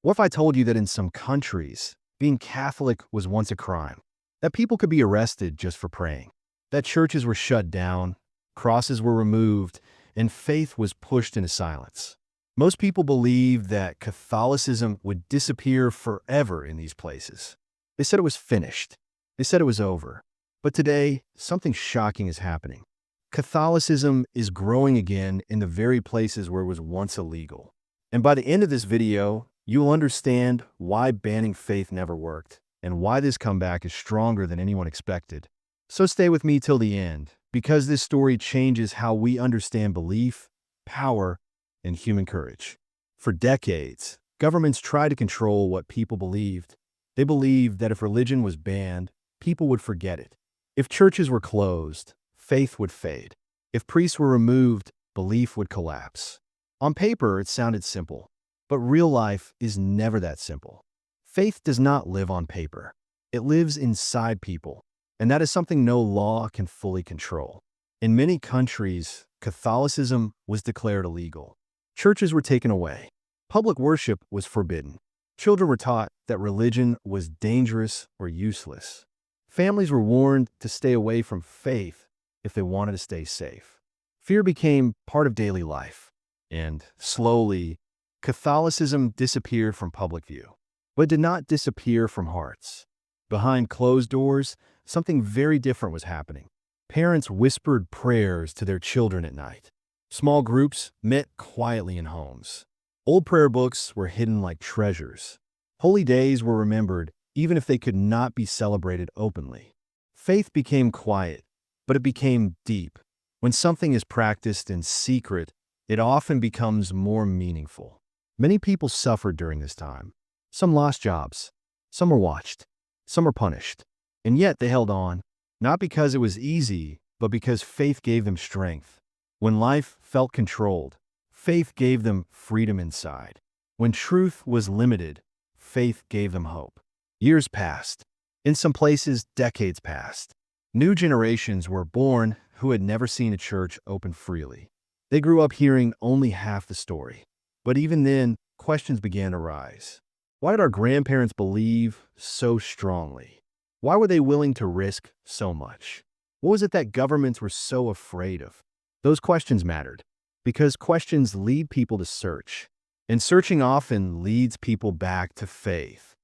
What if I told you that in some countries, being Catholic was once a crime? That people could be arrested just for praying? That churches were shut down, crosses were removed, and faith was pushed into silence? Most people believed that Catholicism would disappear forever in these places. They said it was finished. They said it was over. But today, something shocking is happening. Catholicism is growing again in the very places where it was once illegal. And by the end of this video, you'll understand why banning faith never worked and why this comeback is stronger than anyone expected. So stay with me till the end, because this story changes how we understand belief, power, and human courage. For decades, governments tried to control what people believed. They believed that if religion was banned, people would forget it. If churches were closed, faith would fade. If priests were removed, belief would collapse. On paper, it sounded simple, but real life is never that simple. Faith does not live on paper. It lives inside people, and that is something no law can fully control. In many countries, Catholicism was declared illegal. Churches were taken away. Public worship was forbidden. Children were taught that religion was dangerous or useless. Families were warned to stay away from faith if they wanted to stay safe. Fear became part of daily life, and slowly, Catholicism disappeared from public view, but did not disappear from hearts. Behind closed doors, something very different was happening. Parents whispered prayers to their children at night. Small groups met quietly in homes. Old prayer books were hidden like treasures. Holy days were remembered even if they could not be celebrated openly. Faith became quiet, but it became deep. When something is practiced in secret, it often becomes more meaningful. Many people suffered during this time. Some lost jobs. Some were watched. Some were punished. And yet they held on, not because it was easy, but because faith gave them strength. When life felt controlled, faith gave them freedom inside. When truth was limited, faith gave them hope. Years passed. In some places, decades passed. New generations were born who had never seen a church open freely. They grew up hearing only half the story. But even then, questions began to rise. Why did our grandparents believe so strongly? Why were they willing to risk so much? What was it that governments were so afraid of? Those questions mattered, because questions lead people to search, and searching often leads people back to faith.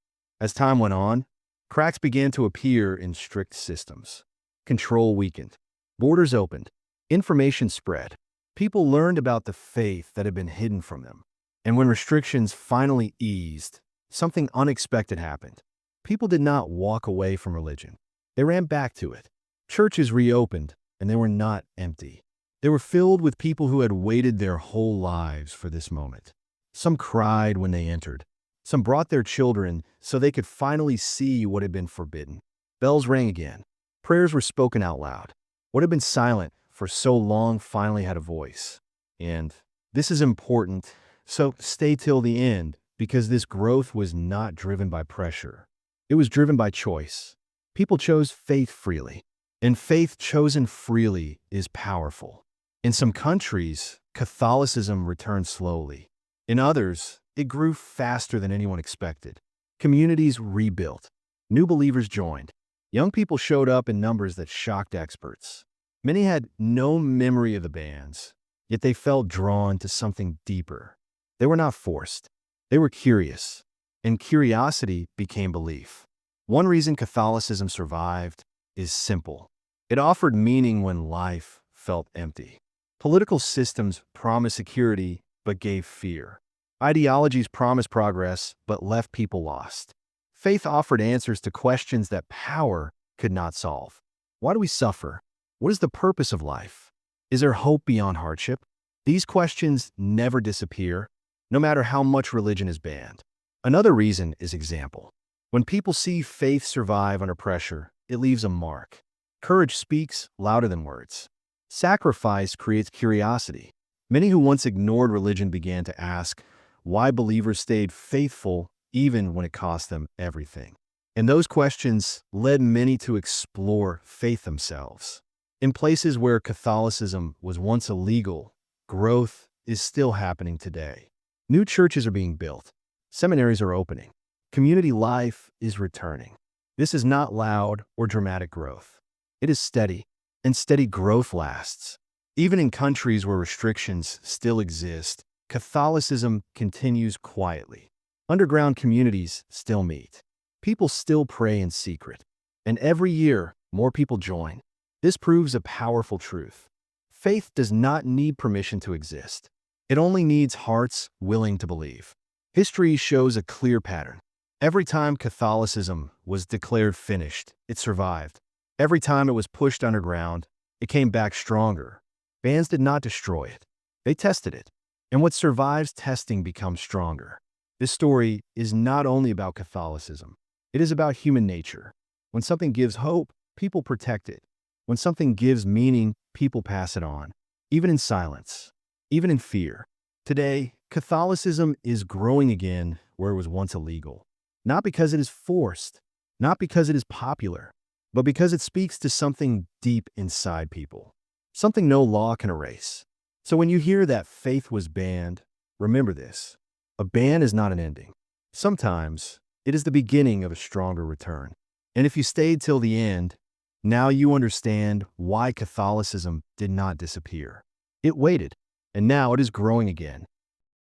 As time went on, cracks began to appear in strict systems. Control weakened. Borders opened. Information spread. People learned about the faith that had been hidden from them. And when restrictions finally eased, something unexpected happened. People did not walk away from religion. They ran back to it. Churches reopened, and they were not empty. They were filled with people who had waited their whole lives for this moment. Some cried when they entered. Some brought their children so they could finally see what had been forbidden. Bells rang again. Prayers were spoken out loud. What had been silent for so long finally had a voice. And this is important, so stay till the end, because this growth was not driven by pressure. It was driven by choice. People chose faith freely, and faith chosen freely is powerful. In some countries, Catholicism returned slowly. In others, it grew faster than anyone expected. Communities rebuilt. New believers joined. Young people showed up in numbers that shocked experts. Many had no memory of the bans, yet they felt drawn to something deeper. They were not forced. They were curious, and curiosity became belief. One reason Catholicism survived is simple. It offered meaning when life felt empty. Political systems promised security but gave fear. Ideologies promised progress but left people lost. Faith offered answers to questions that power could not solve. Why do we suffer? What is the purpose of life? Is there hope beyond hardship? These questions never disappear, no matter how much religion is banned. Another reason is example. When people see faith survive under pressure, it leaves a mark. Courage speaks louder than words. Sacrifice creates curiosity. Many who once ignored religion began to ask why believers stayed faithful even when it cost them everything. And those questions led many to explore faith themselves. In places where Catholicism was once illegal, growth is still happening today. New churches are being built. Seminaries are opening. Community life is returning. This is not loud or dramatic growth. It is steady, and steady growth lasts. Even in countries where restrictions still exist, Catholicism continues quietly. Underground communities still meet. People still pray in secret. And every year, more people join. This proves a powerful truth. Faith does not need permission to exist. It only needs hearts willing to believe. History shows a clear pattern. Every time Catholicism was declared finished, it survived. Every time it was pushed underground, it came back stronger. Bans did not destroy it. They tested it. And what survives testing becomes stronger. This story is not only about Catholicism. It is about human nature. When something gives hope, people protect it. When something gives meaning, people pass it on. Even in silence. Even in fear. Today, Catholicism is growing again where it was once illegal. Not because it is forced, not because it is popular, but because it speaks to something deep inside people. Something no law can erase. So when you hear that faith was banned, remember this. A ban is not an ending. Sometimes it is the beginning of a stronger return. And if you stayed till the end, now you understand why Catholicism did not disappear. It waited, and now it is growing again.